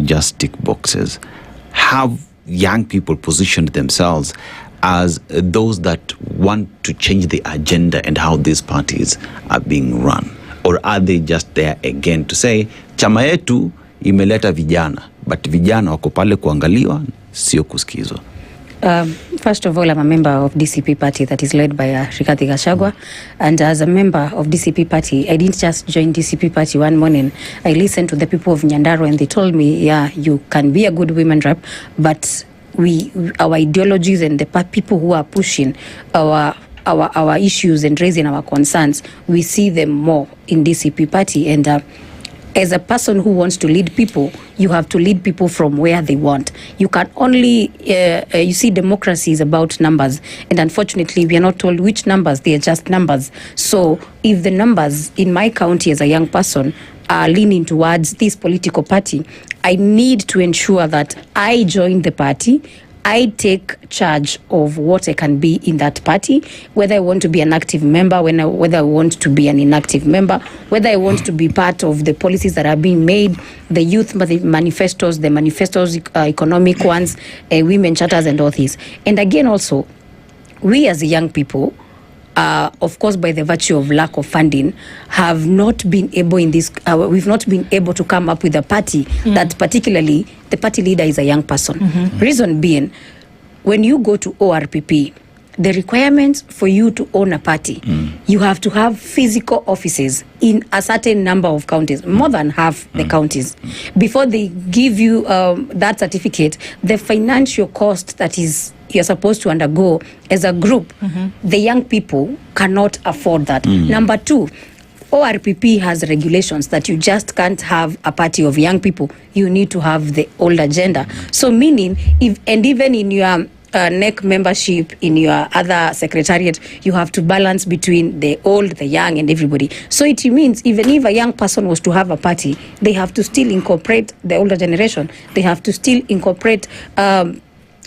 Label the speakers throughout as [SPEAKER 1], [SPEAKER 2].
[SPEAKER 1] just tick boxes. Have young people positioned themselves as those that want to change the agenda and how these parties are being run? Or are they just there again to say, chama yetu imeleta vijana, but vijana wako pale kuangaliwa, sio kusikizwa?
[SPEAKER 2] First of all, I'm a member of DCP party that is led by Rigathi Gachagua. And as a member of DCP party, I didn't just join DCP party one morning. I listened to the people of Nyandarua and they told me, yeah, you can be a good women rep, but our ideologies and the people who are pushing our issues and raising our concerns, we see them more in DCP party. And as a person who wants to lead people, you have to lead people from where they want. You can only, you see, democracy is about numbers. And unfortunately, we are not told which numbers, they are just numbers. So if the numbers in my county as a young person are leaning towards this political party, I need to ensure that I join the party. I take charge of what I can be in that party, whether I want to be an active member, whether I want to be an inactive member, whether I want to be part of the policies that are being made, the youth manifestos, economic ones, women charters and all these. And again also, we as young people, of course, by the virtue of lack of funding, have not been able we've not been able to come up with a party that particularly the party leader is a young person. Reason being, when you go to ORPP, the requirements for you to own a party, you have to have physical offices in a certain number of counties, more than half the counties. Before they give you that certificate, the financial cost that you're supposed to undergo as a group, the young people cannot afford that. Number two, ORPP has regulations that you just can't have a party of young people. You need to have the old agenda. So meaning, even in your NEC membership, in your other secretariat, you have to balance between the old, the young, and everybody. So it means even if a young person was to have a party, they have to still incorporate the older generation. They have to still incorporate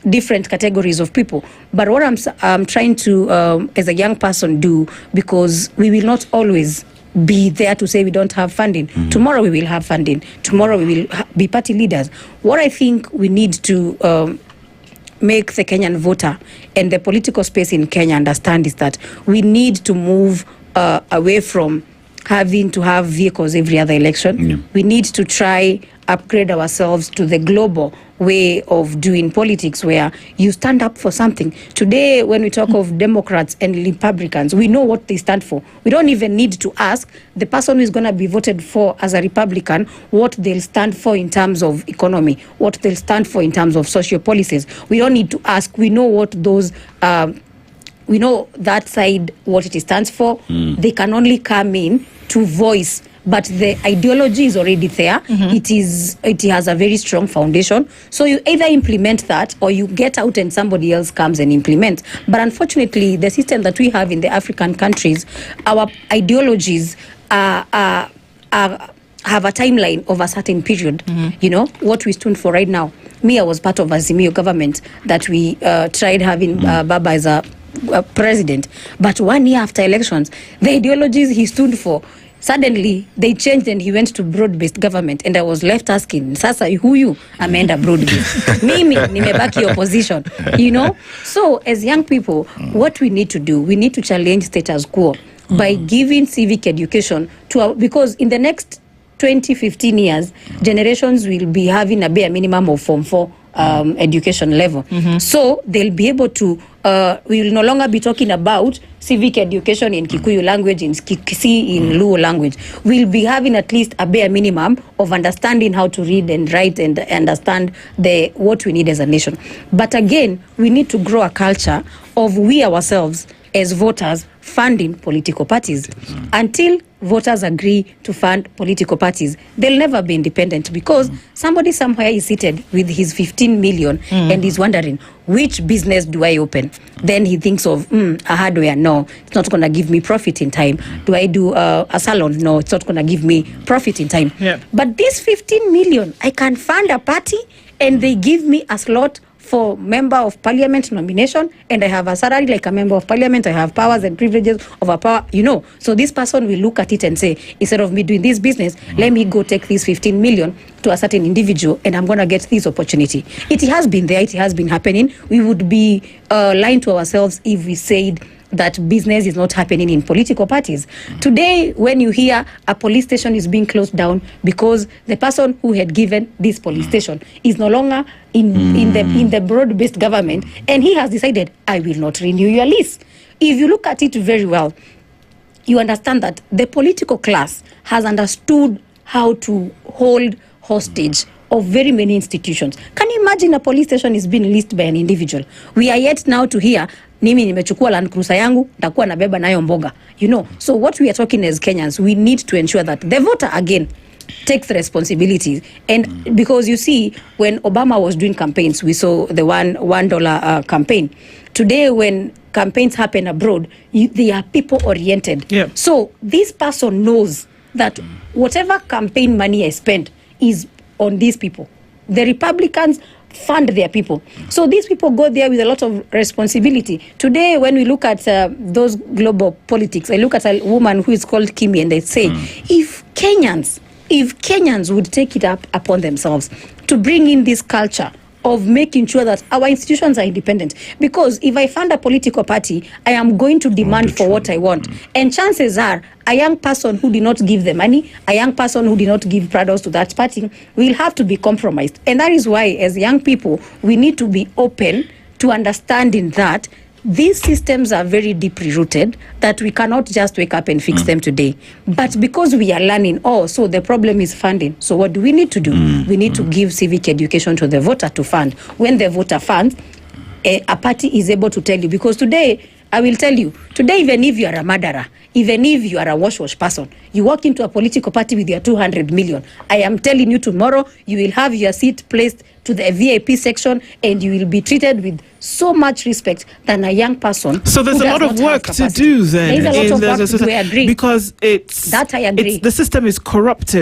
[SPEAKER 2] different categories of people. But what I'm trying to, as a young person, do, because we will not always be there to say we don't have funding. Tomorrow we will have funding. Tomorrow we will be party leaders. What I think we need to make the Kenyan voter and the political space in Kenya understand is that we need to move away from having to have vehicles every other election. We need to try upgrade ourselves to the global way of doing politics, where you stand up for something. Today, when we talk of Democrats and Republicans, we know what they stand for. We don't even need to ask the person who is going to be voted for as a Republican what they'll stand for in terms of economy, what they'll stand for in terms of social policies. We don't need to ask. We know what those we know that side, what it stands for. They can only come in to voice, but the ideology is already there. It has a very strong foundation. So you either implement that or you get out and somebody else comes and implements. But unfortunately, the system that we have in the African countries, our ideologies have a timeline of a certain period. You know, what we stood for right now. Me, I was part of Azimio government that we tried having Baba as a president. But 1 year after elections, the ideologies he stood for, suddenly they changed and he went to broad-based government, and I was left asking, sasa huyu ameenda broad-based, mimi nimebaki opposition, you know. So as young people, what we need to do, we need to challenge status quo by giving civic education to because in the next 20-15 years, generations will be having a bare minimum of Form 4 education level. So they'll be able to, we will no longer be talking about civic education in Kikuyu language, in Kisii, in Luo language. We'll be having at least a bare minimum of understanding how to read and write and understand what we need as a nation. But again, we need to grow a culture of we ourselves as voters funding political parties. Until voters agree to fund political parties, they'll never be independent, because somebody somewhere is seated with his 15 million and is wondering, which business do I open? Then he thinks of a hardware. No, it's not going to give me profit in time. Do I do a salon? No, it's not going to give me profit in time. But this 15 million, I can fund a party and they give me a slot for member of parliament nomination, and I have a salary like a member of parliament. I have powers and privileges of a power, you know. So this person will look at it and say, instead of me doing this business, let me go take this 15 million to a certain individual and I'm going to get this opportunity. It has been there, it has been happening. We would be lying to ourselves if we said that business is not happening in political parties. Today, when you hear a police station is being closed down because the person who had given this police station is no longer in the broad-based government, and he has decided, I will not renew your lease. If you look at it very well, you understand that the political class has understood how to hold hostage of very many institutions. Can you imagine a police station is being leased by an individual? We are yet now to hear, mimi nimechukua Land Cruiser yangu, nitakuwa nabeba nayo mboga. You know, so what we are talking as Kenyans, we need to ensure that the voter again takes the responsibilities. And because you see, when Obama was doing campaigns, we saw the $1 campaign. Today, when campaigns happen abroad, they are people-oriented.
[SPEAKER 3] Yeah.
[SPEAKER 2] So this person knows that whatever campaign money I spent is on these people. The Republicans fund their people. So these people go there with a lot of responsibility. Today, when we look at those global politics, I look at a woman who is called Kimi, and they say, if Kenyans would take it up upon themselves to bring in this culture of making sure that our institutions are independent. Because if I fund a political party, I am going to demand for what I want. And chances are, a young person who did not give the money, a young person who did not give products to that party, will have to be compromised. And that is why, as young people, we need to be open to understanding that these systems are very deeply rooted, that we cannot just wake up and fix them today. But because we are learning, so the problem is funding. So what do we need to do? We need to give civic education to the voter to fund. When the voter funds, a party is able to tell you. Because today, I will tell you, today, even if you are a murderer, even if you are a wash person, you walk into a political party with your 200 million, I am telling you tomorrow, you will have your seat placed to the VIP section and you will be treated with so much respect than a young person.
[SPEAKER 3] So there's a lot of work to do then.
[SPEAKER 2] There's a lot of work to do, I agree.
[SPEAKER 3] Because
[SPEAKER 2] that I agree.
[SPEAKER 3] The system is corrupted.